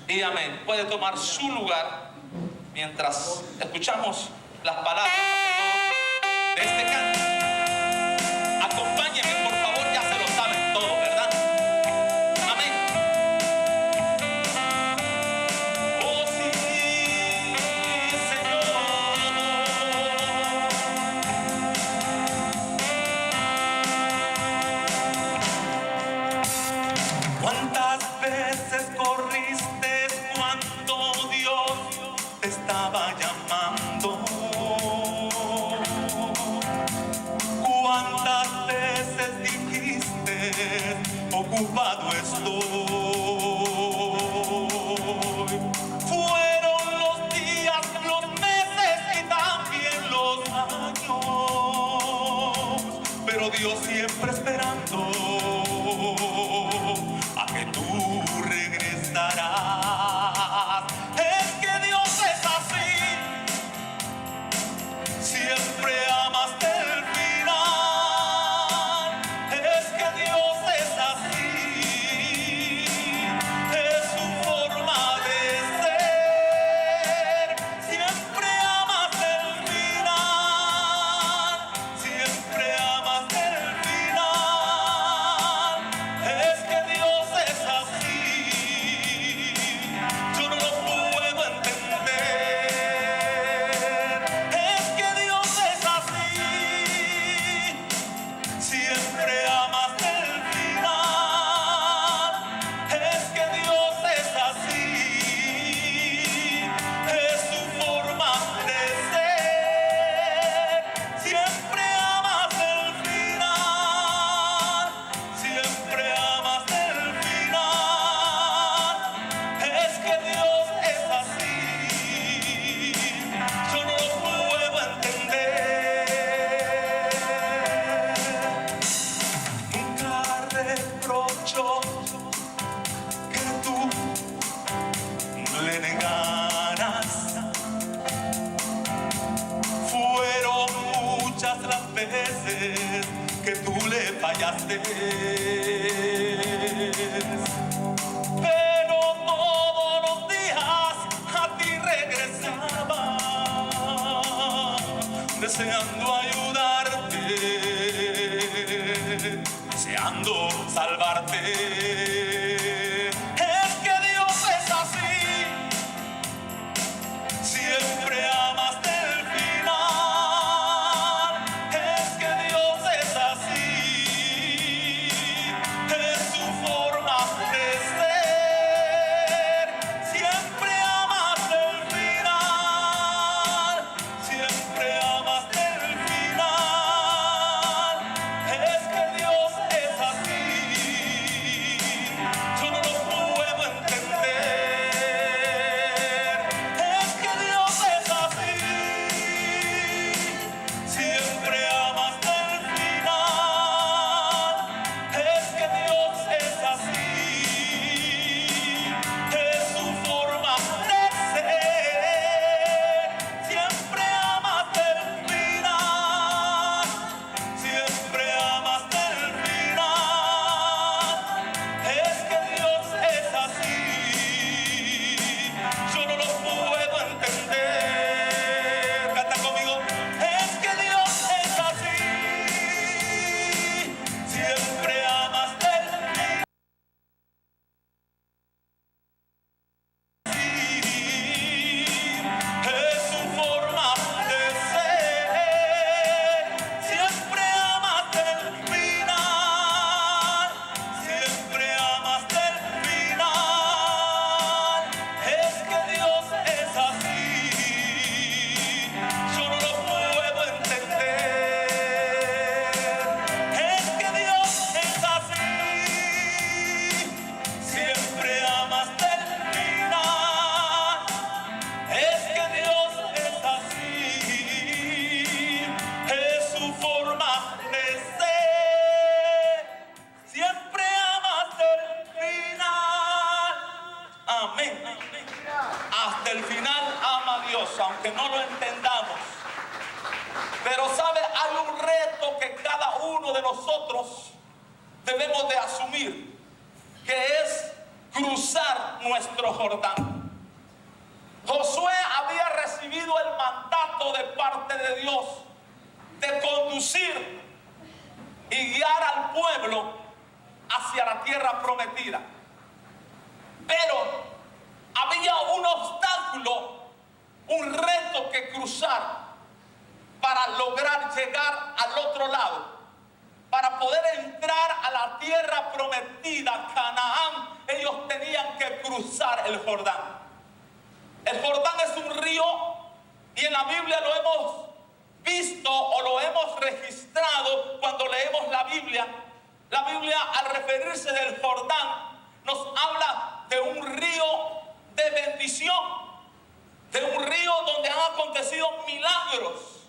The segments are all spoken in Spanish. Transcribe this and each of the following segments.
Y amén. Puede tomar su lugar mientras escuchamos las palabras de este canto. Acompáñenme, por favor, ya se lo saben todo, ¿verdad? Amén. Oh sí, Señor. ¿Cuántas veces corriste cuando Dios te estaba llamando? ¿Cuántas veces dijiste, ocupado estoy? Fueron los días, los meses y también los años, pero Dios siempre esperando a que tú regresarás. Es que Dios es así, siempre ama hasta el final. Es que Dios es así, es su forma de ser. Siempre ama hasta el final, siempre ama hasta el final. Es que Dios es así, yo no lo puedo entender. Es que Dios es así, siempre ama hasta el final. Es que Dios es así, es su forma de ser. Siempre ama hasta el final, siempre ama hasta el final. Es que Dios es así, yo no lo puedo entender. Nunca reprocho que tú le negaras. Fueron muchas las veces que tú le fallaste, pero todos los días a ti regresaba, deseando ayudarte, deseando salvarte. Es que Dios es así, siempre ama hasta el final. Es que Dios es así, es su forma de ser. Siempre ama hasta el final, siempre ama hasta el final. Es que Dios es así, yo no lo puedo entender. Es que Dios es así, siempre ama hasta el final. Es que Dios es así, es su forma de ser. Siempre ama hasta el final, siempre ama hasta el final. Es que Dios es así, yo no lo puedo entender. Canta conmigo. Es que Dios es así, siempre ama hasta el final. Es su forma de ser. Siempre ama hasta el final, siempre ama hasta el final. Es que Dios es así, yo no lo puedo entender. Es que Dios es así, siempre ama hasta el final. Es que Dios es así, es su forma de ser. Siempre ama hasta el final. Amén. Hasta el final ama a Dios, aunque no lo entendamos. Pero sabe, hay un reto que cada uno de nosotros debemos de asumir, que es cruzar nuestro Jordán. Josué había recibido el mandato de parte de Dios de conducir y guiar al pueblo hacia la tierra prometida. Pero había un obstáculo, un reto que cruzar para lograr llegar al otro lado. Para poder entrar a la tierra prometida, Canaán, ellos tenían que cruzar el Jordán. El Jordán es un río y en la Biblia lo hemos visto o lo hemos registrado cuando leemos la Biblia. La Biblia, al referirse del Jordán, nos habla de un río de bendición, de un río donde han acontecido milagros.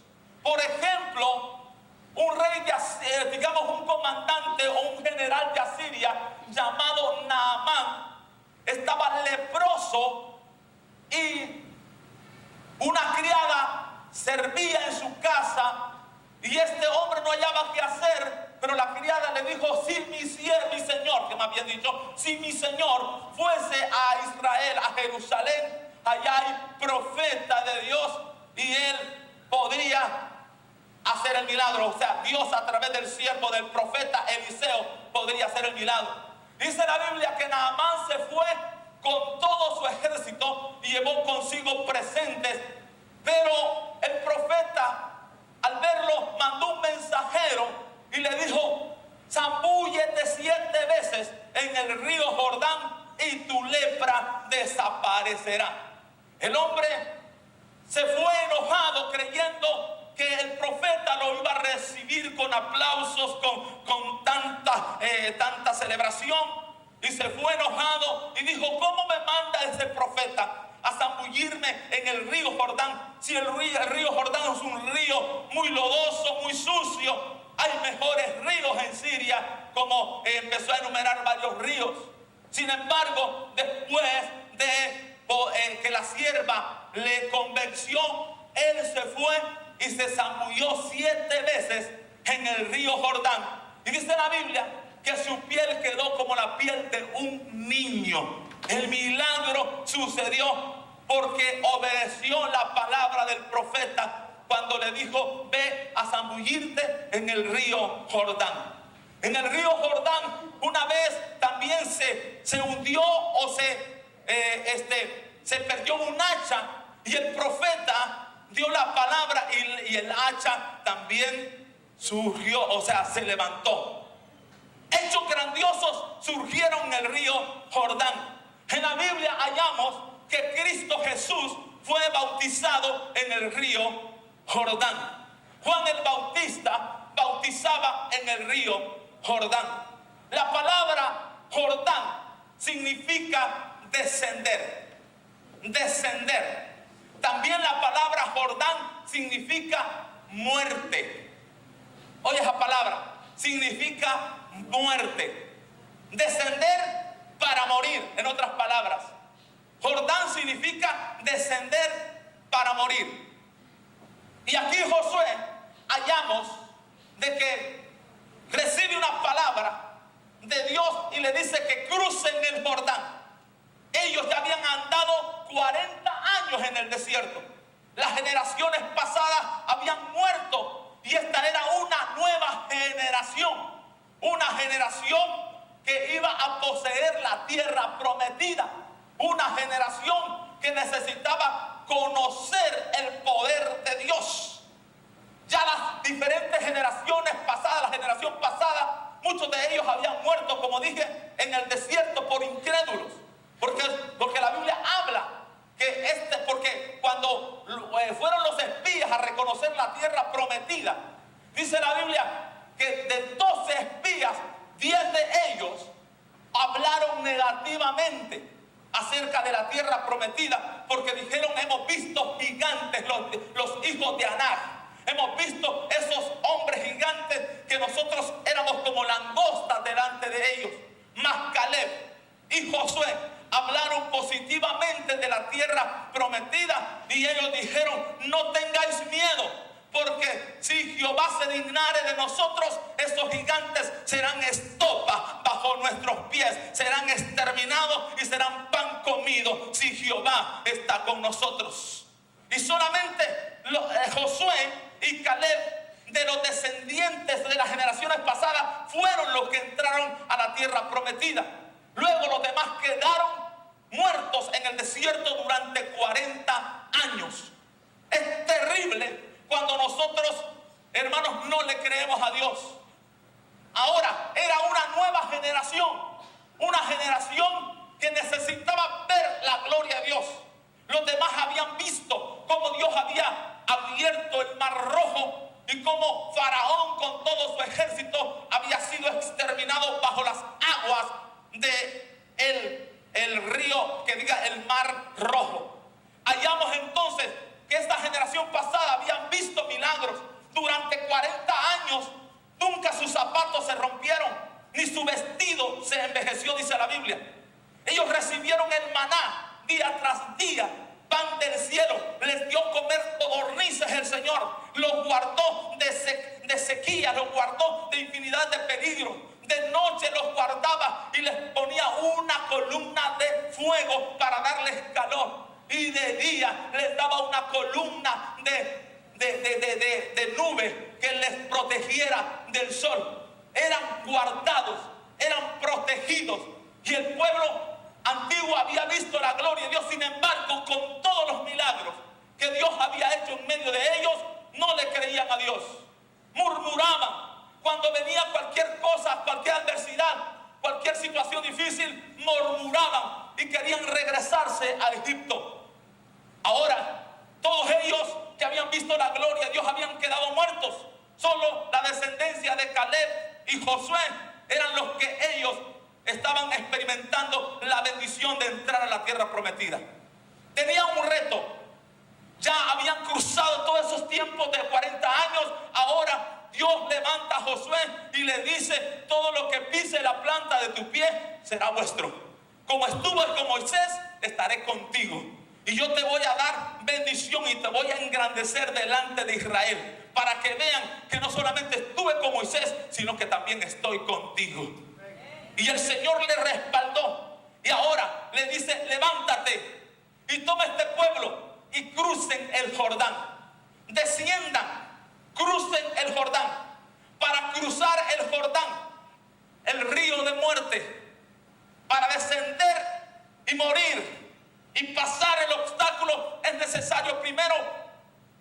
Por ejemplo, un rey digamos un comandante o un general de Asiria llamado Naamán estaba leproso y una criada servía en su casa y este hombre no hallaba qué hacer, pero la criada le dijo: si mi señor, que me había dicho, si mi señor fuese a Israel, a Jerusalén, allá hay profeta de Dios y él podría hacer el milagro. O sea, Dios a través del siervo del profeta Eliseo podría hacer el milagro. Dice la Biblia que Naamán se fue con todo su ejército y llevó consigo presentes, pero el profeta al verlo mandó un mensajero y le dijo: zambúllete 7 veces en el río Jordán y tu lepra desaparecerá. El hombre se fue enojado creyendo que el profeta lo iba a recibir con aplausos, con tanta celebración, y se fue enojado y dijo: ¿cómo me manda ese profeta a zambullirme en el río Jordán? Si el río Jordán es un río muy lodoso, muy sucio. Hay mejores ríos en Siria, como empezó a enumerar varios ríos. Sin embargo, después de que la sierva le convenció, él se fue y se zambulló 7 veces en el río Jordán. Y dice la Biblia que su piel quedó como la piel de un niño. El milagro sucedió porque obedeció la palabra del profeta cuando le dijo: ve a zambullirte en el río Jordán. En el río Jordán una vez también se hundió o se perdió un hacha, y el profeta dio la palabra y el hacha también surgió, o sea, se levantó. Hechos grandiosos surgieron en el río Jordán. En la Biblia hallamos que Cristo Jesús fue bautizado en el río Jordán. Juan el Bautista bautizaba en el río Jordán. La palabra Jordán significa descender. Descender. También la palabra Jordán significa muerte. Oye, esa palabra significa muerte. Descender para morir, en otras palabras. Jordán significa descender para morir. Y aquí Josué hallamos de que recibe una palabra de Dios y le dice que crucen el Jordán. Ellos ya habían andado 40 años en el desierto. Las generaciones pasadas habían muerto y esta era una nueva generación. Una generación que iba a poseer la tierra prometida. Una generación que necesitaba conocer el poder de Dios. Ya las diferentes generaciones pasadas, la generación pasada, muchos de ellos habían muerto, como dije, en el desierto por incrédulos. Porque la Biblia habla que porque cuando fueron los espías a reconocer la tierra prometida, dice la Biblia que de 12 espías, 10 de ellos hablaron negativamente acerca de la tierra prometida, porque dijeron: hemos visto gigantes, los hijos de Anac. Hemos visto esos hombres gigantes que nosotros éramos como langostas delante de ellos. Mas Caleb y Josué hablaron positivamente de la tierra prometida y ellos dijeron: no tengáis miedo, porque si Jehová se dignare de nosotros, esos gigantes serán estopa bajo bajo nuestros pies serán exterminados y serán pan comido si Jehová está con nosotros. Y solamente Josué y Caleb, de los descendientes de las generaciones pasadas, fueron los que entraron a la tierra prometida. Luego los demás quedaron muertos en el desierto durante 40 años. Es terrible cuando nosotros, hermanos, no le creemos a Dios. Ahora era una nueva generación, una generación que necesitaba ver la gloria de Dios. Los demás habían visto cómo Dios había abierto el mar rojo y cómo Faraón con todo su ejército había sido exterminado bajo las aguas de el río, que diga el mar rojo. Hallamos entonces que esta generación pasada habían visto milagros. Durante 40 años nunca sus zapatos se rompieron, ni su vestido se envejeció, dice la Biblia. Ellos recibieron el maná día tras día, pan del cielo. Les dio comer codornices el Señor. Los guardó de sequía, los guardó de infinidad de peligros. De noche los guardaba y les ponía una columna de fuego para darles calor. Y de día les daba una columna de nube que les protegiera del sol. Eran guardados, eran protegidos. Y el pueblo antiguo había visto la gloria de Dios. Sin embargo, con todos los milagros que Dios había hecho en medio de ellos, no le creían a Dios. Murmuraban. Cuando venía cualquier cosa, cualquier adversidad, cualquier situación difícil, murmuraban y querían regresarse a Egipto. Ahora, todos ellos que habían visto la gloria de Dios habían quedado muertos. Solo la descendencia de Caleb y Josué eran los que ellos estaban experimentando la bendición de entrar a la tierra prometida. Tenían un reto. Ya habían cruzado todos esos tiempos de 40 años. Ahora Dios levanta a Josué y le dice: todo lo que pise la planta de tu pie será vuestro. Como estuve con Moisés, estaré contigo. Y yo te voy a dar bendición y te voy a engrandecer delante de Israel, para que vean que no solamente estuve con Moisés, sino que también estoy contigo. Y el Señor le respaldó. Y ahora le dice: levántate y toma este pueblo y crucen el Jordán. Desciendan, crucen el Jordán. Para cruzar el Jordán, el río de muerte, para descender y morir y pasar el obstáculo, es necesario primero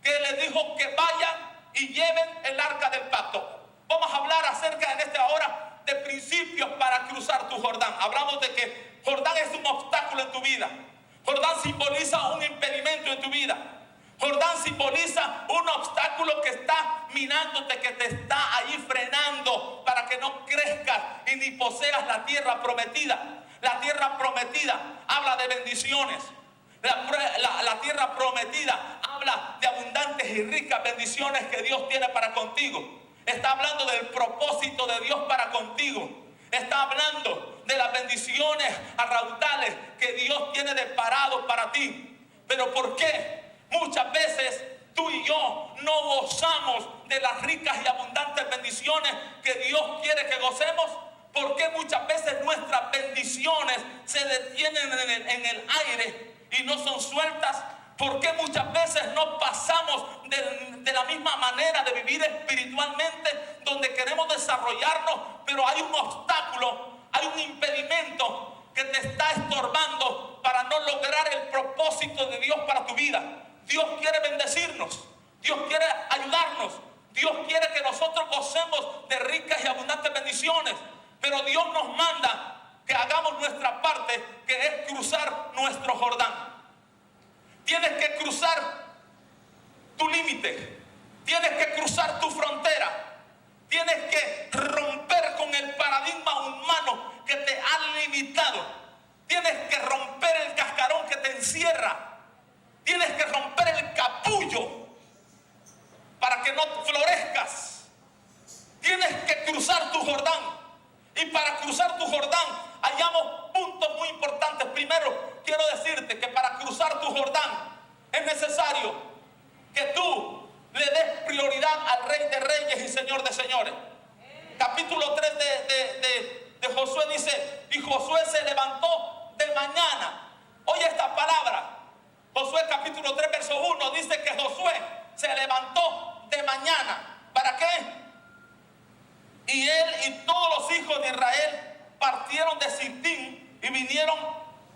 que les dijo que vayan y lleven el arca del pacto. Vamos a hablar acerca en esta hora de principios para cruzar tu Jordán. Hablamos de que Jordán es un obstáculo en tu vida. Jordán simboliza un impedimento en tu vida. Jordán simboliza un obstáculo que está minándote, que te está ahí frenando para que no crezcas y ni poseas la tierra prometida. La tierra prometida habla de bendiciones. La tierra prometida habla de abundantes y ricas bendiciones que Dios tiene para contigo. Está hablando del propósito de Dios para contigo. Está hablando de las bendiciones raudales que Dios tiene deparado para ti. Pero ¿por qué muchas veces tú y yo no gozamos de las ricas y abundantes bendiciones que Dios quiere que gocemos? ¿Por qué muchas veces nuestras bendiciones se detienen en el aire y no son sueltas? ¿Por qué muchas veces no pasamos de la misma manera de vivir espiritualmente, donde queremos desarrollarnos, pero hay un obstáculo, hay un impedimento que te está estorbando para no lograr el propósito de Dios para tu vida? Dios quiere bendecirnos, Dios quiere ayudarnos, Dios quiere que nosotros gocemos de ricas y abundantes bendiciones, pero Dios nos manda que hagamos nuestra parte, que es cruzar nuestro Jordán. Tienes que cruzar tu límite, tienes que cruzar tu frontera, tienes que romper con el paradigma humano que te ha limitado, tienes que romper el cascarón que te encierra, tienes que romper el capullo para que no florezcas, tienes que cruzar tu Jordán. Y para cruzar tu Jordán hallamos puntos muy importantes. Primero, quiero decirte que para cruzar tu Jordán es necesario que tú le des prioridad al Rey de Reyes y Señor de Señores. Capítulo 3 de Josué dice, y Josué se levantó de mañana. Oye esta palabra. Josué capítulo 3 verso 1 dice que Josué se levantó de mañana. ¿Para qué? Y él y todos los hijos de Israel partieron de Sittim y vinieron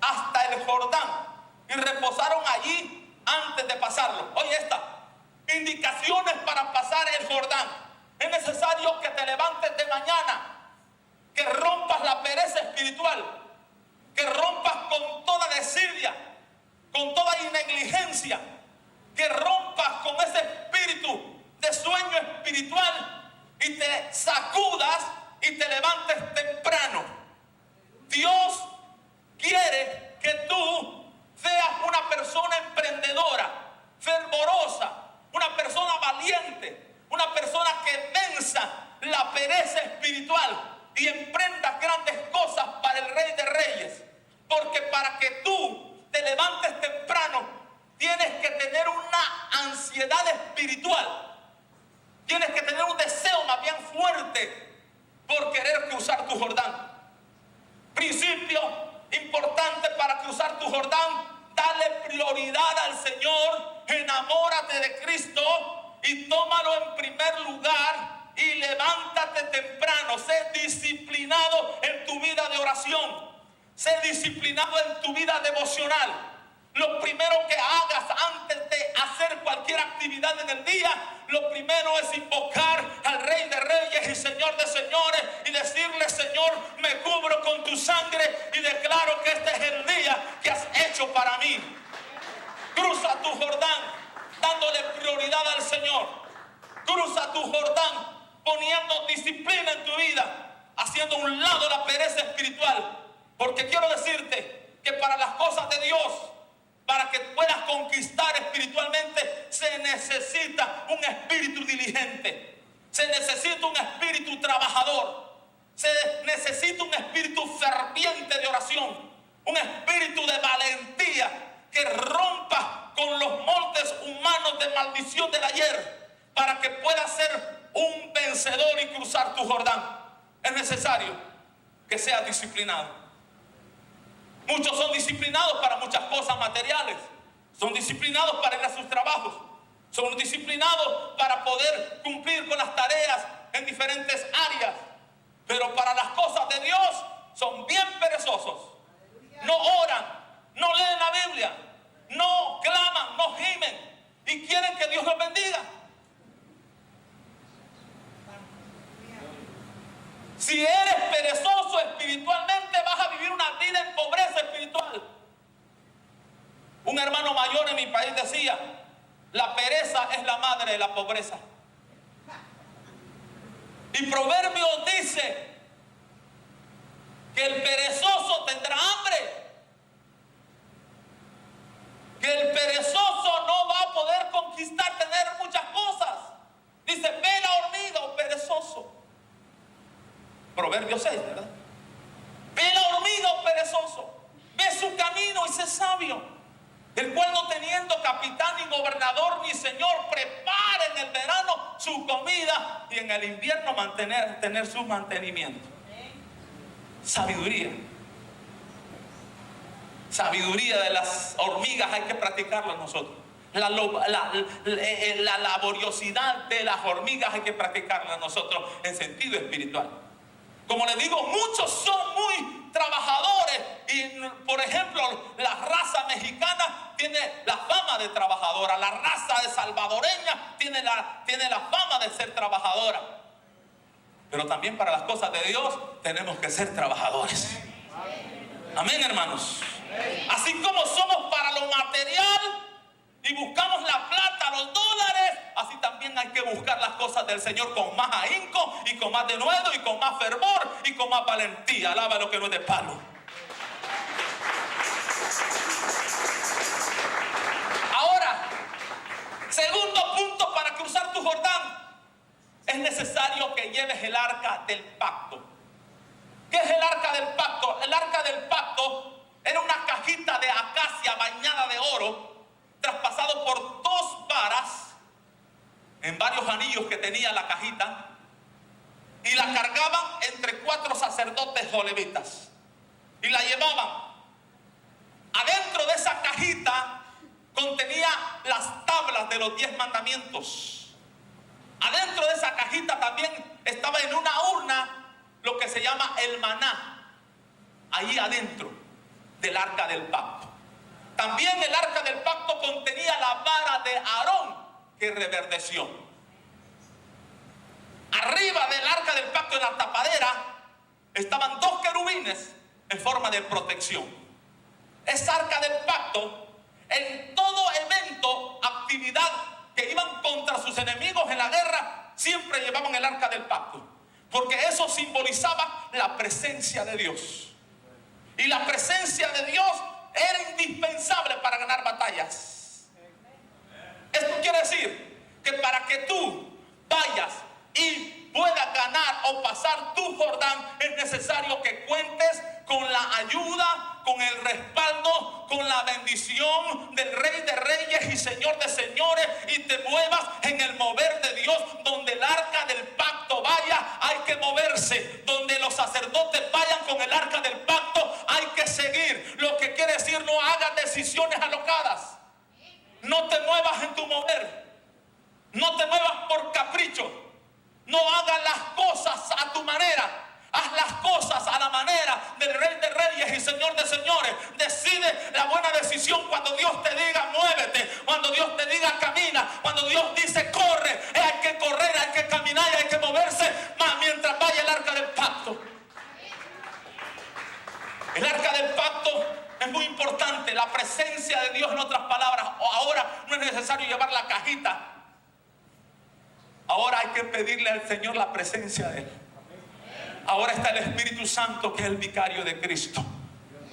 hasta el Jordán y reposaron allí antes de pasarlo. Oye esta, indicaciones para pasar el Jordán. Es necesario que te levantes de mañana, que rompas la pereza espiritual, que rompas con toda desidia, con toda negligencia, que rompas con ese espíritu de sueño espiritual y te sacudas y te levantes temprano. Dios quiere que tú seas una persona emprendedora, fervorosa, una persona valiente, una persona que venza la pereza espiritual y emprenda grandes cosas para el Rey de Reyes. Porque para que tú te levantes temprano, tienes que tener una ansiedad espiritual. Tienes que tener un deseo más bien fuerte por querer cruzar tu Jordán. Principio importante para cruzar tu Jordán: dale prioridad al Señor, enamórate de Cristo y tómalo en primer lugar y levántate temprano. Sé disciplinado en tu vida de oración, sé disciplinado en tu vida devocional. Lo primero que hagas antes de hacer cualquier actividad en el día, lo primero es invocar al Rey de Reyes y Señor de Señores y decirle: Señor, me cubro con tu sangre y declaro que este es el día que has hecho para mí. Cruza tu Jordán dándole prioridad al Señor. Cruza tu Jordán poniendo disciplina en tu vida, haciendo a un lado la pereza espiritual. Porque quiero decirte que para las cosas de Dios, para que puedas conquistar espiritualmente, se necesita un espíritu diligente, se necesita un espíritu trabajador, se necesita un espíritu ferviente de oración, un espíritu de valentía que rompa con los moldes humanos de maldición del ayer, para que puedas ser un vencedor y cruzar tu Jordán. Es necesario que seas disciplinado. Muchos son disciplinados para muchas cosas materiales, son disciplinados para ir a sus trabajos, son disciplinados para poder cumplir con las tareas en diferentes áreas, pero para las cosas de Dios son bien perezosos. No oran, no leen la Biblia, no claman, no gimen y quieren que Dios los bendiga. Si eres perezoso espiritualmente, vas a vivir una vida en pobreza espiritual. Un hermano mayor en mi país decía: la pereza es la madre de la pobreza. Y Proverbios dice que el perezoso tendrá hambre, que el perezoso no va a poder conquistar, tener muchas cosas. Dice: ve la hormiga, o perezoso. Proverbios 6, ¿verdad? Ve la hormiga, o perezoso, ve su camino y sé sabio, el cual no teniendo capitán ni gobernador ni señor, prepara en el verano su comida y en el invierno tener su mantenimiento. Sabiduría. Sabiduría de las hormigas hay que practicarla nosotros. La laboriosidad de las hormigas hay que practicarla nosotros en sentido espiritual. Como les digo, muchos son muy trabajadores y, por ejemplo, la raza mexicana tiene la fama de trabajadora, la raza de salvadoreña tiene la fama de ser trabajadora. Pero también para las cosas de Dios tenemos que ser trabajadores. Amén, hermanos. Así como somos para lo material y buscamos la plata, los dólares, así también hay que buscar las cosas del Señor con más ahínco y con más denuedo y con más fervor y con más valentía. Alaba lo que no es de palo. Ahora, segundo punto para cruzar tu Jordán: es necesario que lleves el arca del pacto. ¿Qué es el arca del pacto? El arca del pacto era una cajita de acacia bañada de oro, traspasado por 2 varas en varios anillos que tenía la cajita, y la cargaban entre 4 sacerdotes levitas y la llevaban. Adentro de esa cajita contenía las tablas de los 10 mandamientos. Adentro de esa cajita también estaba en una urna lo que se llama el maná, ahí adentro del arca del pacto. También el arca del pacto contenía la vara de Aarón que reverdeció. Arriba del arca del pacto, en la tapadera, estaban 2 querubines en forma de protección. Esa arca del pacto, en todo evento, actividad que iban contra sus enemigos en la guerra, siempre llevaban el arca del pacto, porque eso simbolizaba la presencia de Dios. Y la presencia de Dios era indispensable para ganar batallas. Esto quiere decir que para que tú vayas y puedas ganar o pasar tu Jordán, es necesario que cuentes con la ayuda, con el respaldo, con la bendición del Rey de Reyes y Señor de Señores, y te muevas en el mover de Dios. Donde el arca del pacto vaya, hay que moverse. Donde los sacerdotes vayan con el arca del pacto, hay que seguir. Lo que quiere decir, no hagas decisiones alocadas. No te muevas en tu mover. No te muevas por capricho. No hagas las cosas a tu manera. Haz las cosas a la manera del Rey de Reyes y Señor de Señores. Decide la buena decisión cuando Dios te diga muévete, cuando Dios te diga camina, cuando Dios dice corre. Hay que correr, hay que caminar y hay que moverse más mientras vaya el arca del pacto. El arca del pacto es muy importante. La presencia de Dios, en otras palabras. Ahora no es necesario llevar la cajita. Ahora hay que pedirle al Señor la presencia de Él. Ahora está el Espíritu Santo, que es el vicario de Cristo.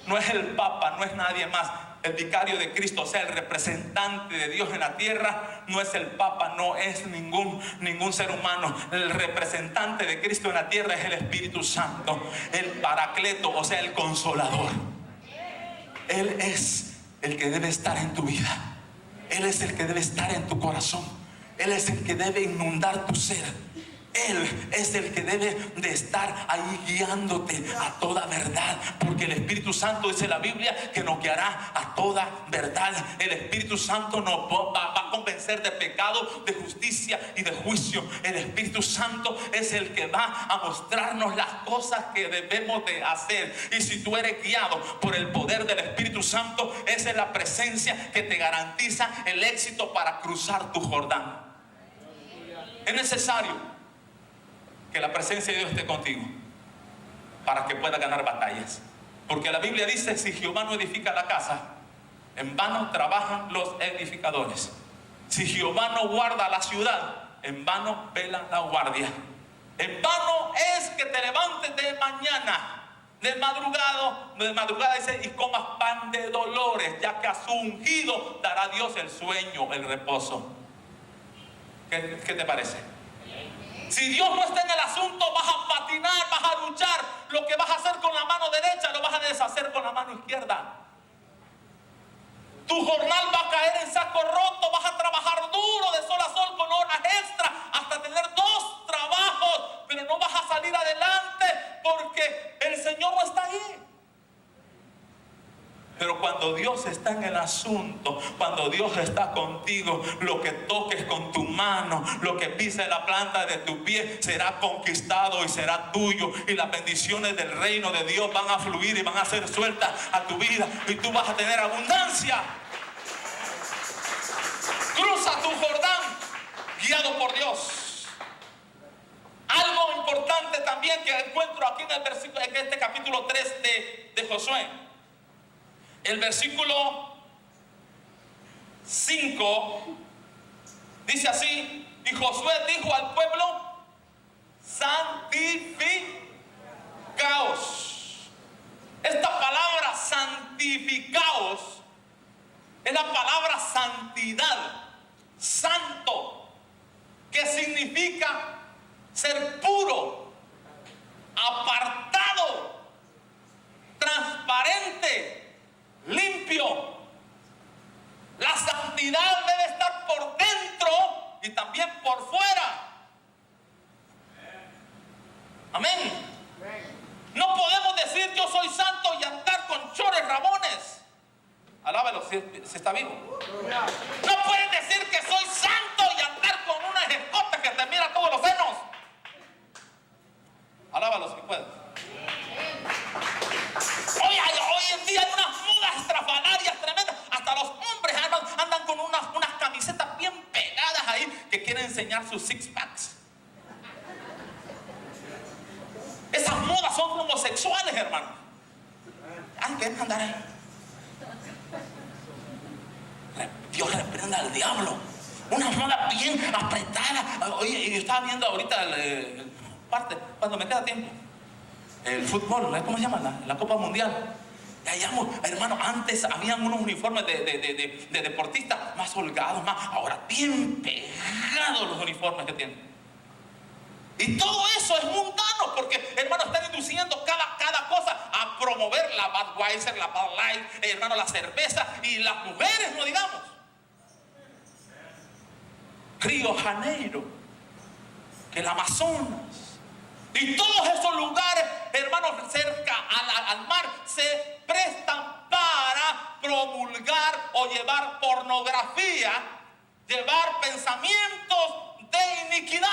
No es el Papa, no es nadie más. El vicario de Cristo, o sea, el representante de Dios en la tierra, no es el Papa, no es ningún ser humano. El representante de Cristo en la tierra es el Espíritu Santo, el Paracleto, o sea, el Consolador. Él es el que debe estar en tu vida. Él es el que debe estar en tu corazón. Él es el que debe inundar tu ser. Él es el que debe de estar ahí guiándote a toda verdad, porque el Espíritu Santo, dice la Biblia, que nos guiará a toda verdad. El Espíritu Santo nos va a convencer de pecado, de justicia y de juicio. El Espíritu Santo es el que va a mostrarnos las cosas que debemos de hacer. Y si tú eres guiado por el poder del Espíritu Santo, esa es la presencia que te garantiza el éxito para cruzar tu Jordán. Es necesario que la presencia de Dios esté contigo para que puedas ganar batallas, porque la Biblia dice: si Jehová no edifica la casa, en vano trabajan los edificadores. Si Jehová no guarda la ciudad, en vano vela la guardia. En vano es que te levantes de mañana, de madrugada dice, y comas pan de dolores, ya que a su ungido dará Dios el sueño, el reposo. ¿Qué te parece? Si Dios no está en el asunto, vas a patinar, vas a luchar. Lo que vas a hacer con la mano derecha, lo vas a deshacer con la mano izquierda. Tu jornal va a caer en saco roto. Vas a trabajar duro de sol a sol con horas extra hasta tener 2 trabajos, pero no vas a salir adelante porque el Señor no está ahí. Pero cuando Dios está en el asunto, cuando Dios está contigo, lo que toques con tu mano, lo que pise la planta de tu pie, será conquistado y será tuyo. Y las bendiciones del reino de Dios van a fluir y van a ser sueltas a tu vida. Y tú vas a tener abundancia. Cruza tu Jordán guiado por Dios. Algo importante también que encuentro aquí en este capítulo 3 de Josué. El versículo 5 dice así: y Josué dijo al pueblo: santificaos. Esta palabra santificaos es la palabra santidad, santo, que significa ser puro, apartado, transparente, limpio. La santidad debe estar por dentro y también por fuera. si está vivo. No puedes decir que soy santo y andar con unas escotas que te mira todos los senos. Alábalo si puedes. Hoy en día hay unas modas estrafalarias tremendas. Hasta los hombres andan con unas camisetas bien pegadas ahí que quieren enseñar sus six packs. Esas modas son homosexuales, hermano. Ay, ¿qué andar ahí? Dios reprenda al diablo. Una moda bien apretada. Oye, yo estaba viendo ahorita parte, cuando me queda tiempo, el fútbol, ¿cómo se llama? La Copa Mundial. Hermano, antes habían unos uniformes de deportistas más holgados, ahora bien pegados los uniformes que tienen. Y todo eso es mundano, porque, hermano, están induciendo cada cosa a promover la Budweiser, la Bud Light, hermano, la cerveza y las mujeres, no digamos. Río Janeiro, el Amazonas, y todos esos lugares, hermanos, cerca al mar, se prestan para promulgar o llevar pornografía, llevar pensamientos de iniquidad.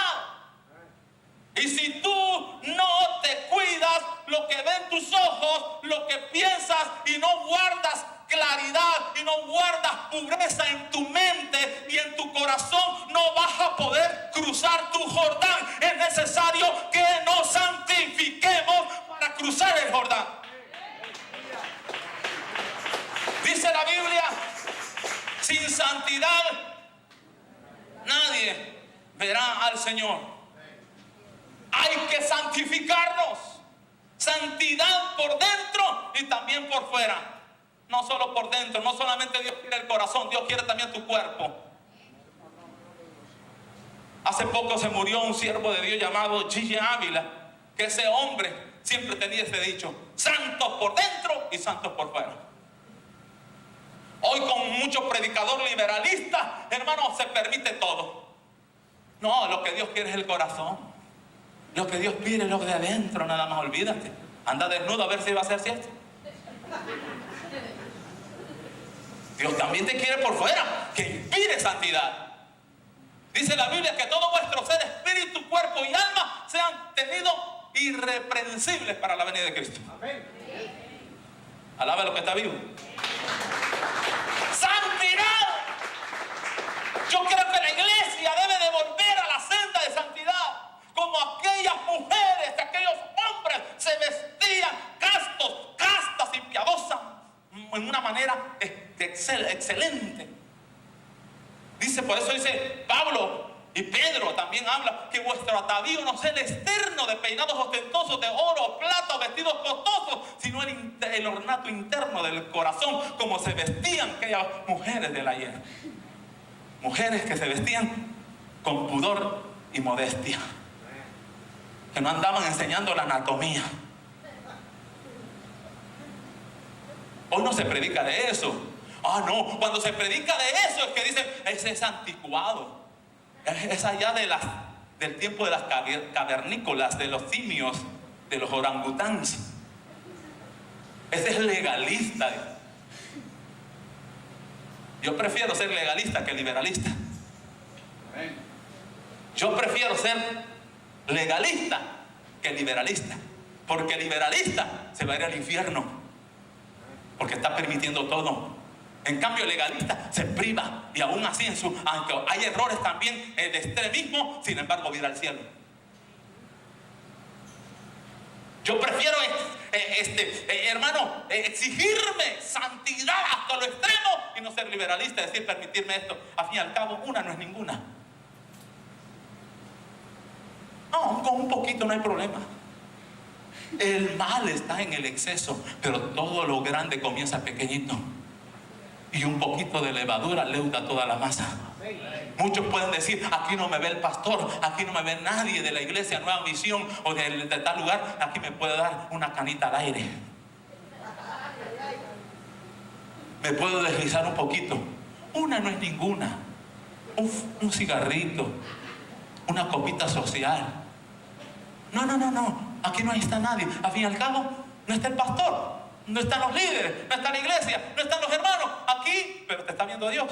Y si tú no te cuidas, lo que ven tus ojos, lo que piensas, y no guardas claridad y no guardas pureza en tu mente y en tu corazón, no vas a poder cruzar tu Jordán. Es necesario que nos santifiquemos para cruzar el Jordán. Dice la Biblia, sin santidad nadie verá al Señor. Hay que santificarnos. Santidad por dentro y también por fuera. No solo por dentro, no solamente Dios quiere el corazón, Dios quiere también tu cuerpo. Hace poco se murió un siervo de Dios llamado Gigi Ávila, que ese hombre siempre tenía ese dicho: santos por dentro y santos por fuera. Hoy con muchos predicadores liberalistas, hermano, se permite todo. No, lo que Dios quiere es el corazón. Lo que Dios pide es lo de adentro, nada más, olvídate. Anda desnudo a ver si va a ser cierto. Dios también te quiere por fuera, que inspire santidad. Dice la Biblia que todo vuestro ser, espíritu, cuerpo y alma sean tenidos irreprensibles para la venida de Cristo. Amén. Alaba lo que está vivo. ¡Santidad! Yo creo que la iglesia debe de volver a la senda de santidad. Como aquellas mujeres, aquellos hombres se vestían castos, castas y piadosas en una manera excelente. Dice, por eso dice Pablo y Pedro también habla que vuestro atavío no sea el externo de peinados ostentosos de oro, plata, vestidos costosos, sino el ornato interno del corazón, como se vestían aquellas mujeres del ayer. Mujeres que se vestían con pudor y modestia, que no andaban enseñando la anatomía. Hoy no se predica de eso. Ah, no, cuando se predica de eso es que dicen, ese es anticuado. Es allá del tiempo de las cavernícolas, de los simios, de los orangutanes. Ese es legalista. Yo prefiero ser legalista que liberalista. Yo prefiero ser legalista que liberalista, porque liberalista se va a ir al infierno, porque está permitiendo todo. En cambio, legalista se priva, y aún así, aunque hay errores también de extremismo, sin embargo, va a ir al cielo. Yo prefiero, hermano, exigirme santidad hasta lo extremo y no ser liberalista, es decir, permitirme esto. Al fin y al cabo, una no es ninguna. No, con un poquito no hay problema. El mal está en el exceso, pero todo lo grande comienza pequeñito. Y un poquito de levadura leuda toda la masa. Muchos pueden decir, aquí no me ve el pastor, aquí no me ve nadie de la iglesia Nueva Misión o de tal lugar, aquí me puede dar una canita al aire. Me puedo deslizar un poquito. Una no es ninguna. Un cigarrito, una copita social. No, aquí no está nadie. Al fin y al cabo, no está el pastor. No están los líderes, no está la iglesia, no están los hermanos aquí, pero te está viendo Dios.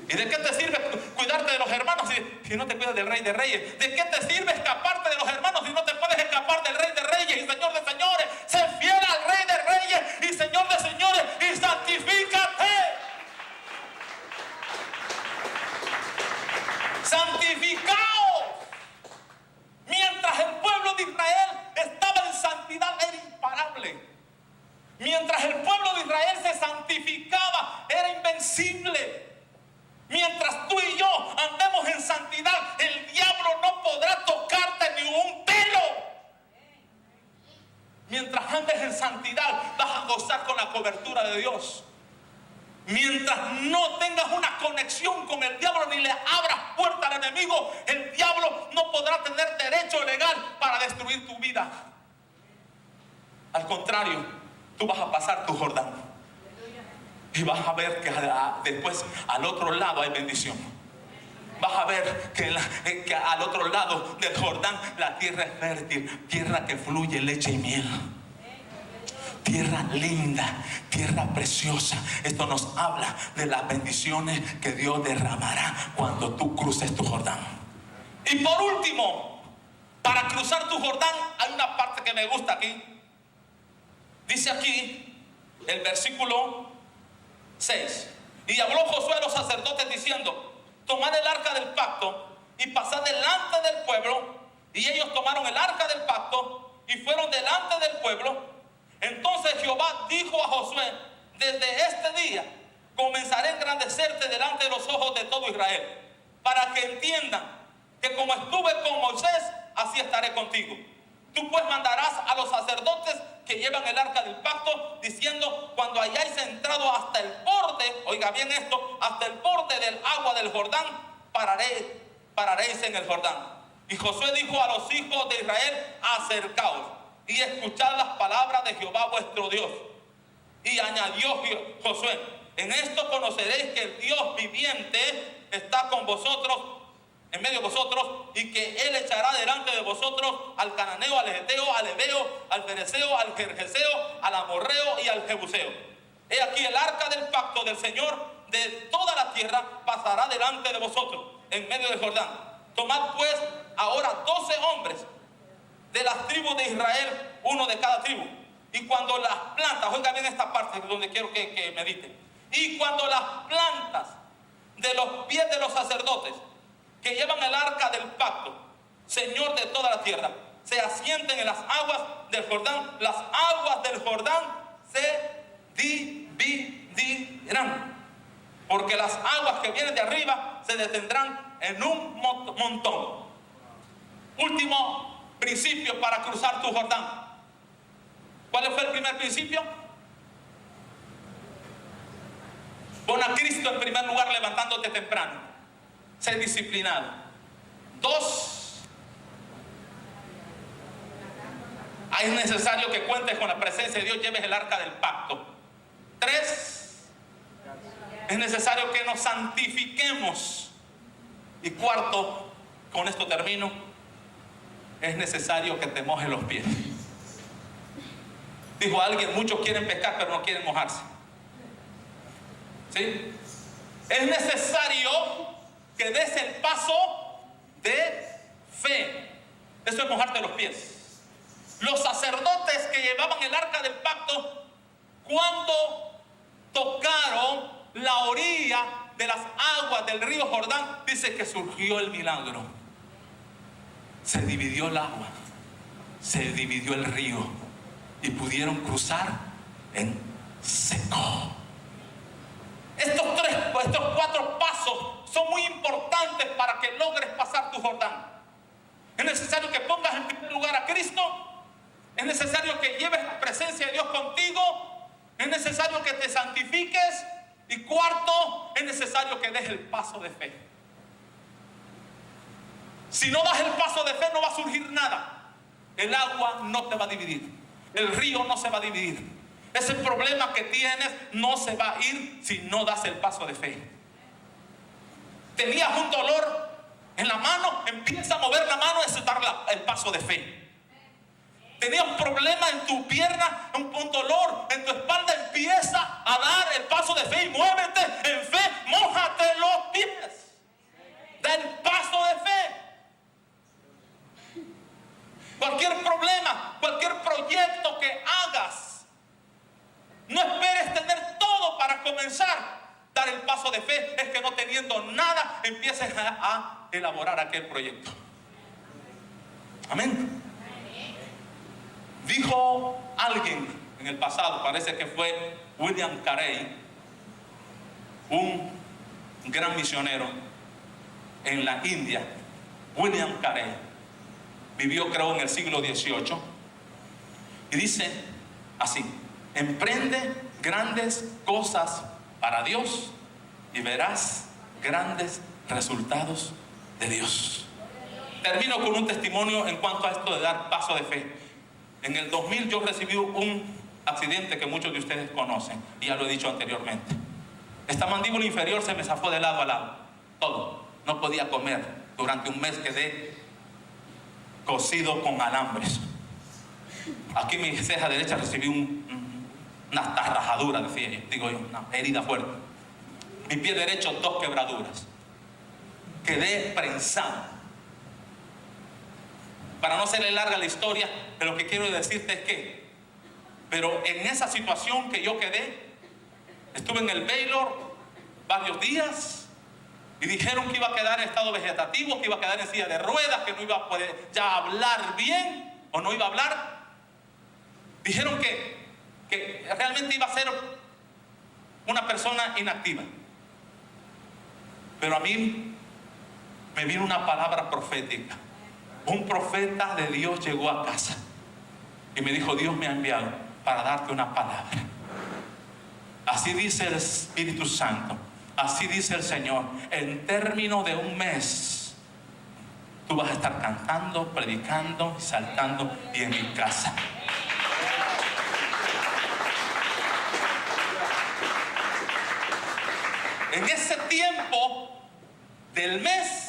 ¿Y de qué te sirve cuidarte de los hermanos si no te cuidas del Rey de Reyes? ¿De qué te sirve escaparte de los hermanos si no te puedes escapar del Rey de Reyes y Señor de señores? Sé fiel al Rey de Reyes y Señor de señores y santifícate. Santificaos. Mientras el pueblo de Israel estaba en santidad, era imparable. Mientras el pueblo de Israel se santificaba, era invencible. Mientras tú y yo andemos en santidad, el diablo no podrá tocarte ni un pelo. Mientras andes en santidad, vas a gozar con la cobertura de Dios. Mientras no tengas una conexión con el diablo ni le abras puerta al enemigo, el diablo no podrá tener derecho legal para destruir tu vida. Al contrario, tú vas a pasar tu Jordán. Y vas a ver que después al otro lado hay bendición. Vas a ver que al otro lado del Jordán la tierra es fértil, tierra que fluye leche y miel. Tierra linda, tierra preciosa. Esto nos habla de las bendiciones que Dios derramará cuando tú cruces tu Jordán. Y por último, para cruzar tu Jordán hay una parte que me gusta aquí. Dice aquí el versículo 6. Y habló Josué a los sacerdotes diciendo: tomad el arca del pacto y pasad delante del pueblo. Y ellos tomaron el arca del pacto y fueron delante del pueblo. Entonces Jehová dijo a Josué: desde este día comenzaré a engrandecerte delante de los ojos de todo Israel, para que entiendan que como estuve con Moisés, así estaré contigo. Tú pues mandarás a los sacerdotes que llevan el arca del pacto, diciendo: cuando hayáis entrado hasta el borde, oiga bien esto, hasta el borde del agua del Jordán, pararéis en el Jordán. Y Josué dijo a los hijos de Israel: acercaos y escuchad las palabras de Jehová vuestro Dios. Y añadió Josué: en esto conoceréis que el Dios viviente está con vosotros, en medio de vosotros, y que Él echará delante de vosotros al cananeo, al heteo, al heveo, al fereceo, al gergeseo, al amorreo y al jebuseo. He aquí el arca del pacto del Señor de toda la tierra pasará delante de vosotros en medio del Jordán. Tomad pues ahora 12 hombres de las tribus de Israel, uno de cada tribu. Y cuando las plantas, oigan bien esta parte donde quiero que mediten. Y cuando las plantas de los pies de los sacerdotes que llevan el arca del pacto, Señor de toda la tierra, se asienten en las aguas del Jordán, las aguas del Jordán se dividirán, porque las aguas que vienen de arriba se detendrán en un montón. Último principio para cruzar tu Jordán. ¿Cuál fue el primer principio? Pon a Cristo en primer lugar levantándote temprano. Ser disciplinado. 2, es necesario que cuentes con la presencia de Dios, lleves el arca del pacto. 3, es necesario que nos santifiquemos. Y 4, con esto termino, es necesario que te mojes los pies. Dijo alguien: muchos quieren pescar pero no quieren mojarse. ¿Sí? Es necesario que des el paso de fe. Eso es mojarte los pies. Los sacerdotes que llevaban el arca del pacto, cuando tocaron la orilla de las aguas del río Jordán, dice que surgió el milagro. Se dividió el agua, se dividió el río y pudieron cruzar en seco. Estos 4 pasos son muy importantes para que logres pasar tu Jordán. Es necesario que pongas en primer lugar a Cristo. Es necesario que lleves la presencia de Dios contigo. Es necesario que te santifiques. Y 4, es necesario que des el paso de fe. Si no das el paso de fe, no va a surgir nada. El agua no te va a dividir. El río no se va a dividir. Ese problema que tienes no se va a ir si no das el paso de fe. Tenías un dolor en la mano, empieza a mover la mano y a dar el paso de fe. tenías problemas en tu pierna, un dolor en tu espalda, empieza a dar el paso de fe y muévete en fe, mójate los pies. Da el paso de fe. Cualquier problema, cualquier proyecto que hagas, no esperes tener todo para comenzar. Dar el paso de fe es que no teniendo nada empieces a elaborar aquel proyecto. Amén. Dijo alguien en el pasado, parece que fue William Carey, un gran misionero en la India. William Carey vivió, creo, en el siglo XVIII, y dice así: emprende grandes cosas para Dios y verás grandes resultados de Dios. Termino con un testimonio en cuanto a esto de dar paso de fe. En el 2000 yo recibí un accidente que muchos de ustedes conocen, y ya lo he dicho anteriormente. Esta mandíbula inferior se me zafó de lado a lado, todo. No podía comer. Durante un mes quedé cosido con alambres. Aquí en mi ceja derecha recibí una rajadura, digo yo, una herida fuerte. Mi pie derecho, 2 quebraduras. Quedé prensado. Para no hacerle larga la historia, pero lo que quiero decirte es que, pero en esa situación que yo quedé, estuve en el Baylor varios días y dijeron que iba a quedar en estado vegetativo, que iba a quedar en silla de ruedas, que no iba a poder ya hablar bien o no iba a hablar. Dijeron que realmente iba a ser una persona inactiva. Pero a mí me vino una palabra profética. Un profeta de Dios llegó a casa y me dijo: Dios me ha enviado para darte una palabra. Así dice el Espíritu Santo, así dice el Señor: en términos de un mes tú vas a estar cantando, predicando y saltando y en mi casa. En ese tiempo del mes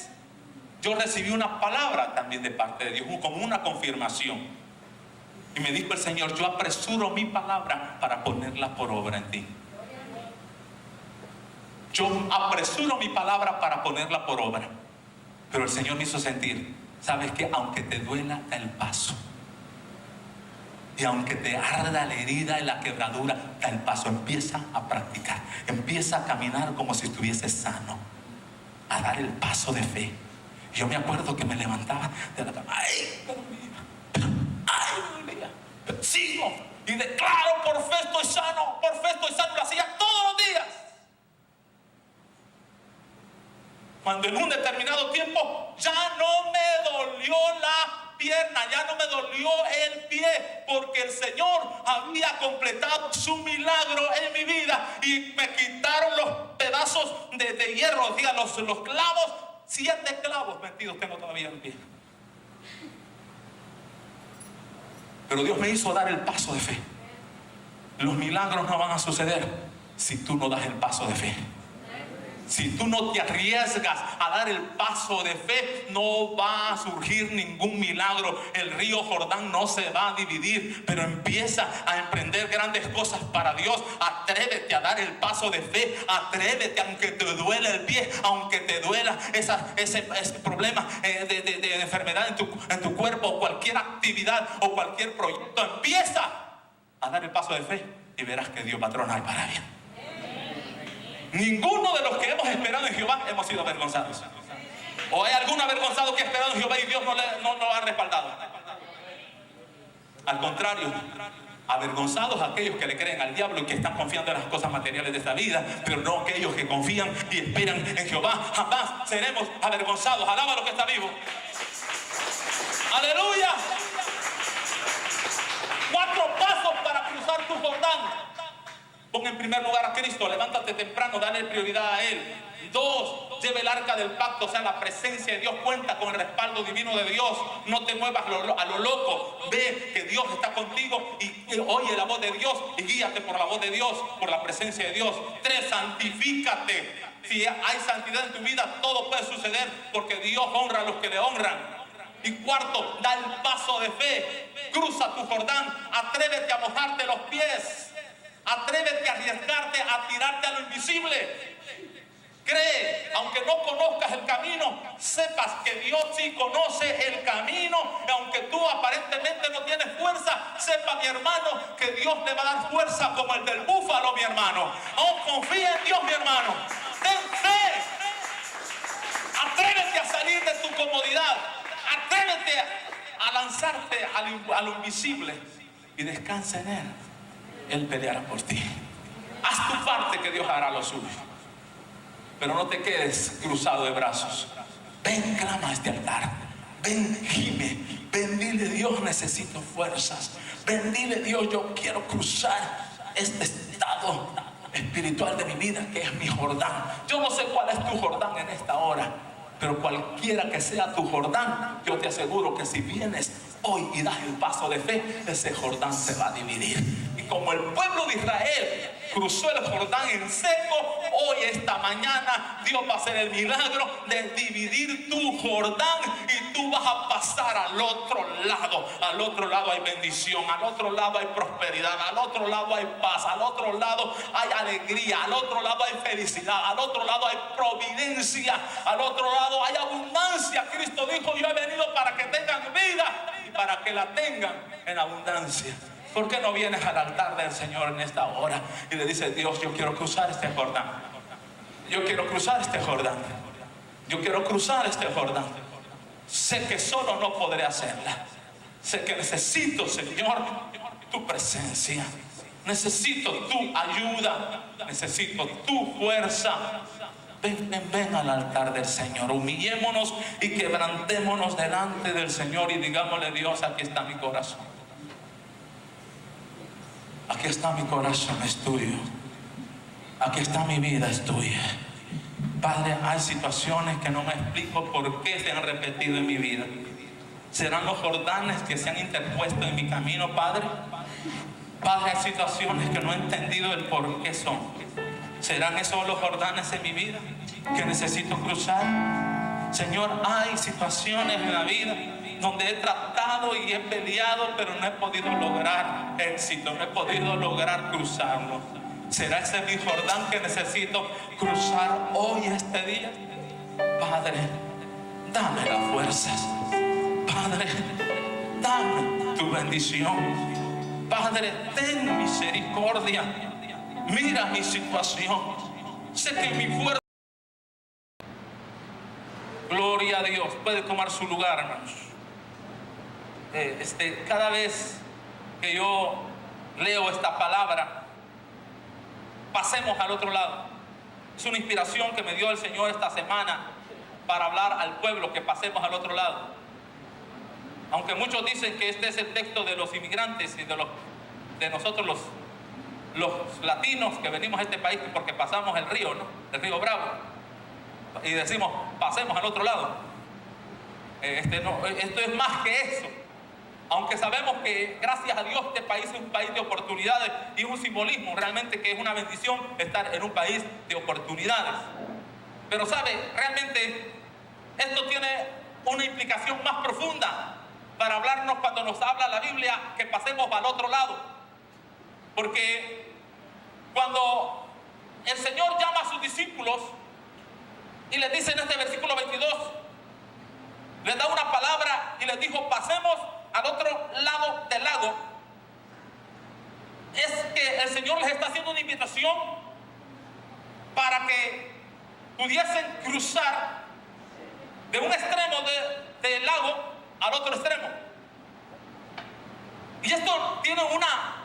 yo recibí una palabra también de parte de Dios, como una confirmación. Y me dijo el Señor: yo apresuro mi palabra para ponerla por obra en ti. Yo apresuro mi palabra para ponerla por obra. Pero el Señor me hizo sentir, ¿sabes qué? Aunque te duela el paso, y aunque te arda la herida y la quebradura, da el paso. Empieza a practicar, empieza a caminar como si estuviese sano, a dar el paso de fe. Yo me acuerdo que me levantaba de la cama: ¡ay, aleluya! Sigo y declaro: por fe estoy sano, por fe estoy sano. Lo hacía todos los días. Cuando en un determinado tiempo ya no me dolió la pierna, ya no me dolió el pie, porque el Señor había completado su milagro en mi vida y me quitaron los pedazos de hierro, los clavos. 7 clavos metidos tengo todavía en el pie. Pero Dios me hizo dar el paso de fe. Los milagros no van a suceder si tú no das el paso de fe. Si tú no te arriesgas a dar el paso de fe, no va a surgir ningún milagro. El río Jordán no se va a dividir, pero empieza a emprender grandes cosas para Dios. Atrévete a dar el paso de fe. Atrévete, aunque te duela el pie, aunque te duela ese problema de enfermedad en tu cuerpo, o cualquier actividad o cualquier proyecto. Empieza a dar el paso de fe y verás que Dios va a tronar para bien. Ninguno de los que hemos esperado en Jehová hemos sido avergonzados. ¿O hay algún avergonzado que ha esperado en Jehová y Dios no lo ha respaldado? Al contrario, avergonzados aquellos que le creen al diablo y que están confiando en las cosas materiales de esta vida, pero no aquellos que confían y esperan en Jehová. Jamás seremos avergonzados. Alaba lo que está vivo. Aleluya. 4 pasos para cruzar tu Jordán. Pon en primer lugar a Cristo, levántate temprano, dale prioridad a Él. 2, lleve el arca del pacto, o sea, la presencia de Dios. Cuenta con el respaldo divino de Dios. No te muevas a lo loco. Ve que Dios está contigo y oye la voz de Dios y guíate por la voz de Dios, por la presencia de Dios. 3, santifícate. Si hay santidad en tu vida, todo puede suceder porque Dios honra a los que le honran. Y cuarto, da el paso de fe. Cruza tu Jordán. Atrévete a mojarte los pies. Atrévete a arriesgarte a tirarte a lo invisible. Cree, aunque no conozcas el camino, sepas que Dios sí conoce el camino. Y aunque tú aparentemente no tienes fuerza, sepa, mi hermano, que Dios le va a dar fuerza como el del búfalo, mi hermano. Aún confía en Dios, mi hermano. Ten fe. Atrévete a salir de tu comodidad. Atrévete a lanzarte a lo invisible y descansa en Él. Él peleará por ti. Haz tu parte, que Dios hará lo suyo. Pero no te quedes cruzado de brazos. Ven, clama a este altar. Ven, gime. Ven, dile: Dios, necesito fuerzas. Ven, dile: Dios, yo quiero cruzar este estado espiritual de mi vida, que es mi Jordán. Yo no sé cuál es tu Jordán en esta hora, pero cualquiera que sea tu Jordán, yo te aseguro que si vienes hoy y das el paso de fe, ese Jordán se va a dividir. Y como el pueblo de Israel cruzó el Jordán en seco, hoy, esta mañana, Dios va a hacer el milagro de dividir tu Jordán y tú vas a pasar al otro lado. Al otro lado hay bendición, al otro lado hay prosperidad, al otro lado hay paz, al otro lado hay alegría, al otro lado hay felicidad, al otro lado hay providencia, al otro lado hay abundancia. Cristo dijo: yo he venido para que tengan vida y para que la tengan en abundancia. ¿Por qué no vienes al altar del Señor en esta hora y le dices: Dios, yo quiero cruzar este Jordán? Yo quiero cruzar este Jordán. Yo quiero cruzar este Jordán. Sé que solo no podré hacerla. Sé que necesito, Señor, tu presencia. Necesito tu ayuda. Necesito tu fuerza. Ven al altar del Señor. Humillémonos y quebrantémonos delante del Señor y digámosle: Dios, aquí está mi corazón. Aquí está mi corazón, es tuyo. Aquí está mi vida, es tuya. Padre, hay situaciones que no me explico por qué se han repetido en mi vida. ¿Serán los Jordanes que se han interpuesto en mi camino, Padre? Padre, hay situaciones que no he entendido el por qué son. ¿Serán esos los Jordanes en mi vida que necesito cruzar? Señor, hay situaciones en la vida donde he tratado y he peleado, pero no he podido lograr éxito, no he podido lograr cruzarlo. ¿Será ese mi Jordán que necesito cruzar hoy, este día? Padre, dame las fuerzas. Padre, dame tu bendición. Padre, ten misericordia. Mira mi situación. Sé que mi fuerza... Gloria a Dios. Puede tomar su lugar, hermanos. Cada vez que yo leo esta palabra, pasemos al otro lado. Es una inspiración que me dio el Señor esta semana para hablar al pueblo, que pasemos al otro lado. Aunque muchos dicen que este es el texto de los inmigrantes y de nosotros los latinos que venimos a este país porque pasamos el río, ¿no? El río Bravo. Y decimos: pasemos al otro lado. Esto es más que eso. Aunque sabemos que, gracias a Dios, este país es un país de oportunidades y un simbolismo realmente que es una bendición estar en un país de oportunidades. Pero sabe, realmente esto tiene una implicación más profunda para hablarnos cuando nos habla la Biblia que pasemos al otro lado. Porque cuando el Señor llama a sus discípulos y les dice en este versículo 22, les da una palabra y les dijo: pasemos al otro lado del lago. Es que el Señor les está haciendo una invitación para que pudiesen cruzar de un extremo del lago al otro extremo. Y esto tiene una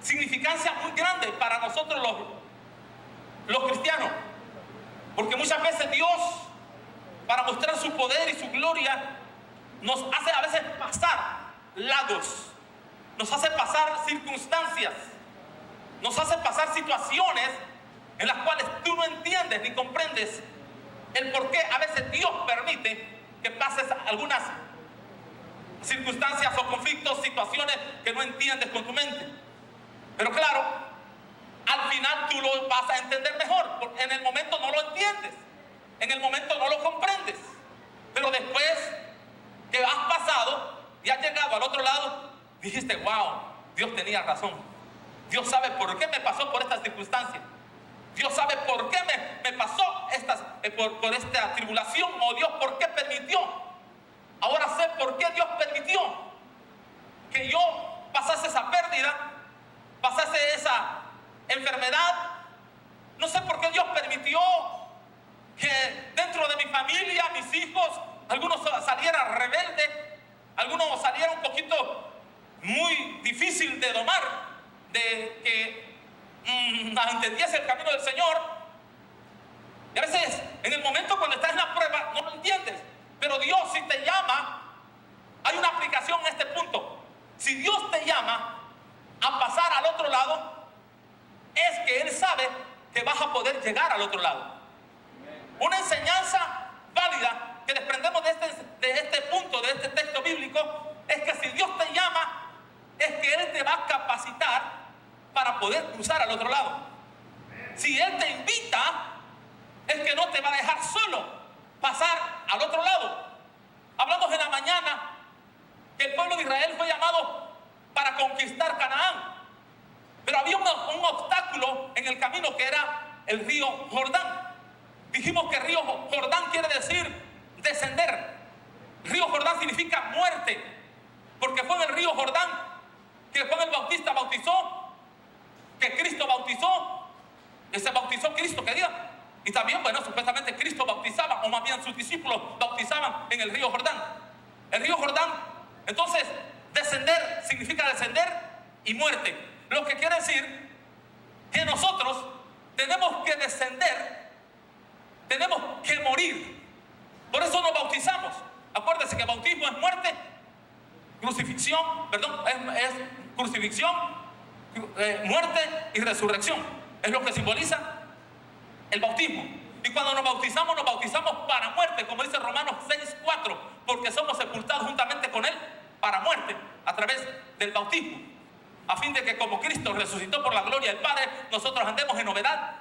significancia muy grande para nosotros los cristianos, porque muchas veces Dios, para mostrar su poder y su gloria, nos hace a veces pasar lagos, nos hace pasar circunstancias, nos hace pasar situaciones en las cuales tú no entiendes ni comprendes el por qué a veces Dios permite que pases algunas circunstancias o conflictos, situaciones que no entiendes con tu mente. Pero claro, al final tú lo vas a entender mejor, porque en el momento no lo entiendes, en el momento no lo comprendes, pero después que has pasado y has llegado al otro lado, dijiste, wow, Dios tenía razón. Dios sabe por qué me pasó por estas circunstancias. Dios sabe por qué me pasó por esta tribulación, o Dios por qué permitió. Ahora sé por qué Dios permitió que yo pasase esa pérdida, pasase esa enfermedad. No sé por qué Dios permitió que dentro de mi familia, mis hijos, algunos salieran rebeldes, algunos salieran un poquito muy difícil de domar, de que entendiese el camino del Señor. Y a veces en el momento cuando estás en la prueba no lo entiendes, pero Dios, si te llama, hay una aplicación en este punto. Si Dios te llama a pasar al otro lado, es que Él sabe que vas a poder llegar al otro lado. Una enseñanza válida que desprendemos de este punto, de este texto bíblico, es que si Dios te llama, es que Él te va a capacitar para poder cruzar al otro lado. Si Él te invita, es que no te va a dejar solo pasar al otro lado. Hablamos en la mañana que el pueblo de Israel fue llamado para conquistar Canaán, pero había un obstáculo en el camino, que era el río Jordán. Dijimos que río Jordán quiere decir descender. Río Jordán significa muerte, porque fue en el río Jordán que Juan el Bautista bautizó, que Cristo bautizó, que se bautizó Cristo, que diga. Y también, bueno, supuestamente Cristo bautizaba, o más bien sus discípulos bautizaban en el río Jordán. El río Jordán, entonces, descender significa descender y muerte. Lo que quiere decir que nosotros tenemos que descender, tenemos que morir. Por eso nos bautizamos. Acuérdense que bautismo es muerte, crucifixión, perdón, es crucifixión, muerte y resurrección. Es lo que simboliza el bautismo. Y cuando nos bautizamos para muerte, como dice Romanos 6:4, porque somos sepultados juntamente con Él para muerte a través del bautismo, a fin de que como Cristo resucitó por la gloria del Padre, nosotros andemos en novedad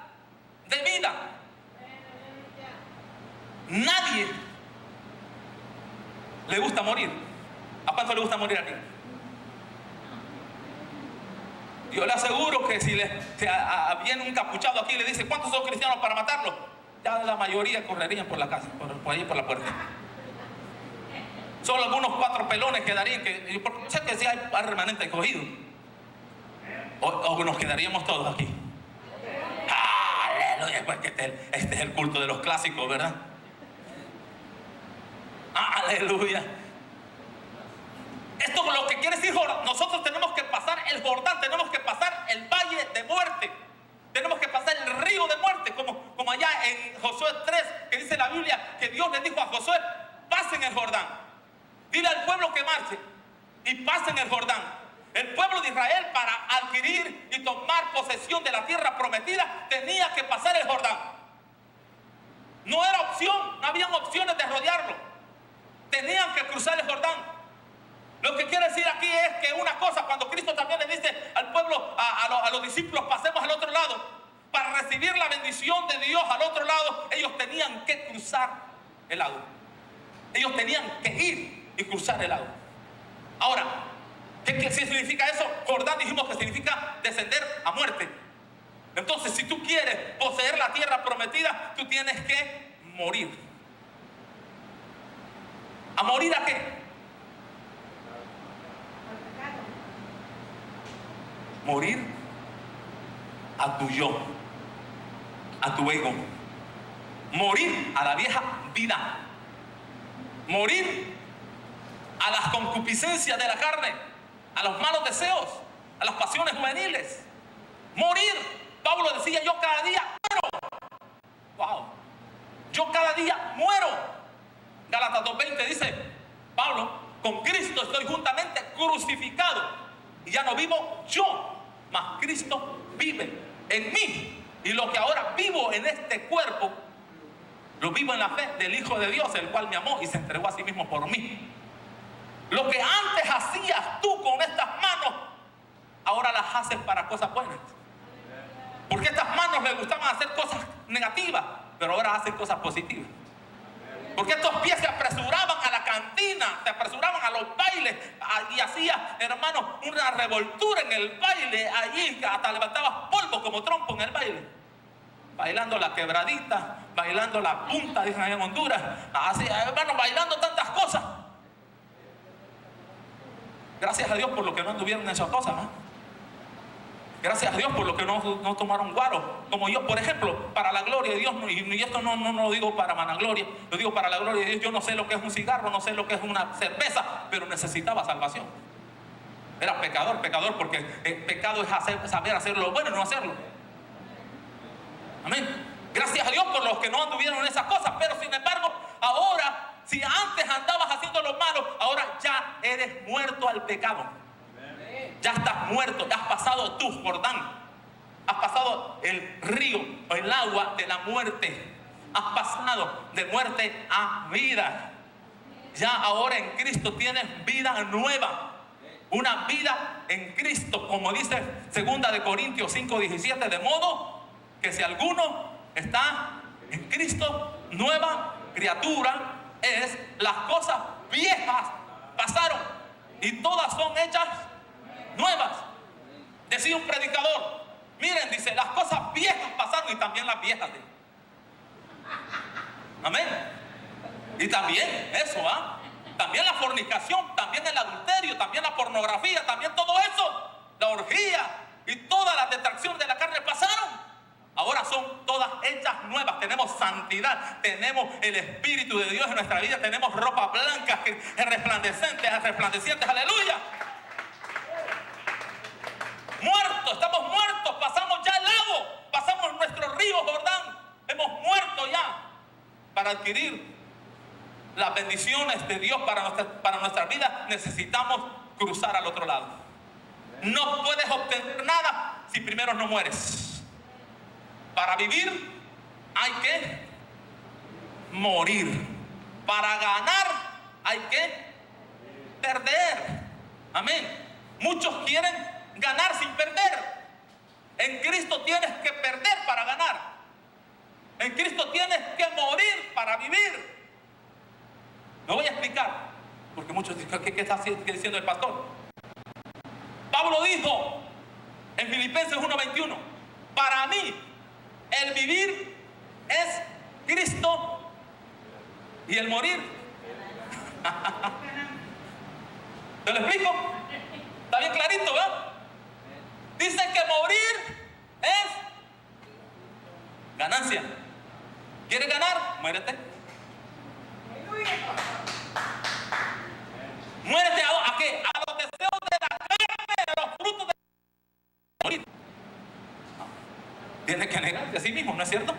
de vida. Nadie le gusta morir. ¿A cuánto le gusta morir aquí? Yo le aseguro que si viene un capuchado aquí y le dice, ¿cuántos son cristianos para matarlo? Ya la mayoría correrían por la casa, por ahí por la puerta. Solo algunos 4 pelones quedarían, porque sé que sí hay remanente escogido. O nos quedaríamos todos aquí. Aleluya, pues que este es el culto de los clásicos, ¿verdad? Aleluya. Esto es lo que quiere decir, nosotros tenemos que pasar el Jordán, tenemos que pasar el valle de muerte, tenemos que pasar el río de muerte, como allá en Josué 3, que dice la Biblia que Dios le dijo a Josué, pasen el Jordán, dile al pueblo que marche y pasen el Jordán. El pueblo de Israel, para adquirir y tomar posesión de la tierra prometida, tenía que pasar el Jordán. No era opción, no habían opciones de rodearlo, tenían que cruzar el Jordán. Lo que quiere decir aquí es que una cosa, cuando Cristo también le dice al pueblo, a los discípulos, pasemos al otro lado, para recibir la bendición de Dios al otro lado, ellos tenían que cruzar el lago. Ellos tenían que ir y cruzar el lago. Ahora, ¿qué significa eso? Jordán dijimos que significa descender a muerte. Entonces, si tú quieres poseer la tierra prometida, tú tienes que morir. ¿A morir a qué? Morir a tu yo, a tu ego. Morir a la vieja vida. Morir a las concupiscencias de la carne, a los malos deseos, a las pasiones juveniles. Morir. Pablo decía, yo cada día muero. Wow. Yo cada día muero. Gálatas 2:20 dice Pablo, con Cristo estoy juntamente crucificado. Y ya no vivo yo, mas Cristo vive en mí. Y lo que ahora vivo en este cuerpo, lo vivo en la fe del Hijo de Dios, el cual me amó y se entregó a sí mismo por mí. Lo que antes hacías tú con estas manos, ahora las haces para cosas buenas. Porque estas manos les gustaban hacer cosas negativas, pero ahora hacen cosas positivas. Porque estos pies se apresuraban a la cantina, se apresuraban a los bailes y hacía, hermano, una revoltura en el baile allí, que hasta levantabas polvo como trompo en el baile. Bailando la quebradita, bailando la punta, dicen allá en Honduras, así, hermano, bailando tantas cosas. Gracias a Dios por lo que no anduvieron en esas cosas, ¿no? Gracias a Dios por lo que no tomaron guaro, como yo, por ejemplo, para la gloria de Dios. Y esto no lo digo para vanagloria, lo digo para la gloria de Dios. Yo no sé lo que es un cigarro, no sé lo que es una cerveza, pero necesitaba salvación. Era pecador porque el pecado es saber hacer lo bueno y no hacerlo. Amén. Gracias a Dios por los que no anduvieron en esas cosas, pero sin embargo, ahora, si antes andabas haciendo lo malo, ahora ya eres muerto al pecado. Ya estás muerto, ya has pasado tu Jordán, has pasado el río o el agua de la muerte, has pasado de muerte a vida. Ya ahora en Cristo tienes vida nueva, una vida en Cristo, como dice 2 de Corintios 5:17, de modo que si alguno está en Cristo, nueva criatura es. Las cosas viejas pasaron y todas son hechas nuevas. Decía un predicador, miren, dice, las cosas viejas pasaron y también las viejas. Amén. Y también eso, también la fornicación, también el adulterio, también la pornografía, también todo eso, la orgía y todas las distracciones de la carne pasaron. Ahora son todas hechas nuevas. Tenemos santidad, tenemos el Espíritu de Dios en nuestra vida, tenemos ropa blanca, resplandecientes, aleluya. Muertos, estamos muertos, pasamos ya el lago, pasamos nuestro río Jordán, hemos muerto ya para adquirir las bendiciones de Dios para nuestra vida. Necesitamos cruzar al otro lado. No puedes obtener nada si primero no mueres. Para vivir hay que morir. Para ganar hay que perder. Amén. Muchos quieren ganar sin perder. En Cristo tienes que perder para ganar. En Cristo tienes que morir para vivir. Me voy a explicar, porque muchos dicen, ¿qué está diciendo el pastor? Pablo dijo en Filipenses 1:21, para mí el vivir es Cristo y el morir. ¿Te lo explico? Está bien clarito, ¿verdad? Dice que morir es ganancia. ¿Quieres ganar? Muérete. Muérete ¿a qué? A los deseos de la carne, a los frutos de morir. Tienes que negarte a sí mismo, ¿no es cierto?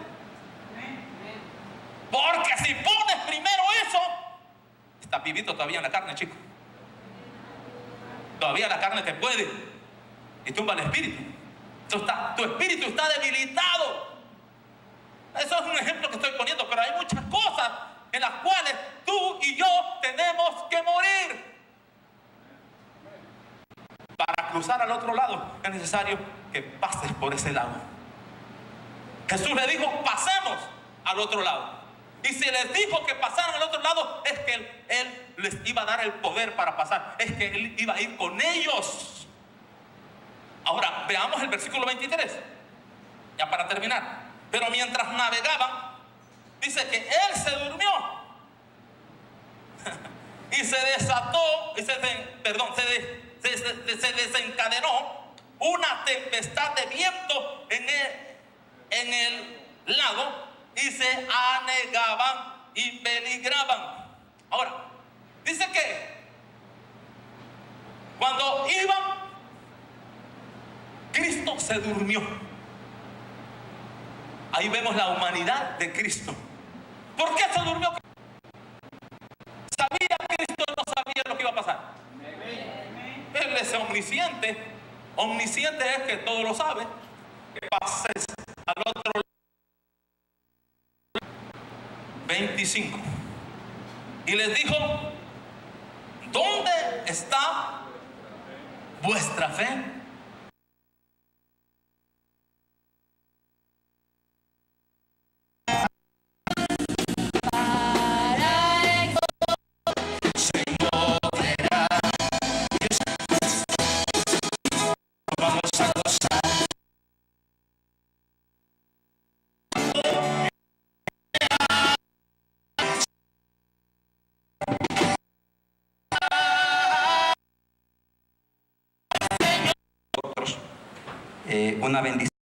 Porque si pones primero eso, estás vivito todavía en la carne, chico. Todavía la carne te puede y tumba el espíritu. Tu espíritu está debilitado. Eso es un ejemplo que estoy poniendo, pero hay muchas cosas en las cuales tú y yo tenemos que morir. Para cruzar al otro lado es necesario que pases por ese lado. Jesús le dijo, pasemos al otro lado. Y si les dijo que pasaran al otro lado, es que Él les iba a dar el poder para pasar. Es que Él iba a ir con ellos. Ahora, veamos el versículo 23. Ya para terminar. Pero mientras navegaban, dice que Él se durmió. Y se desató, se desencadenó una tempestad de viento en el lago, y se anegaban y peligraban. Ahora, dice que cuando iban, Cristo se durmió. Ahí vemos la humanidad de Cristo. ¿Por qué se durmió? ¿Sabía Cristo? No sabía lo que iba a pasar. Él es omnisciente. Omnisciente es que todo lo sabe. Que pases al otro lado. 25. Y les dijo, ¿dónde está vuestra fe? Para una bendición.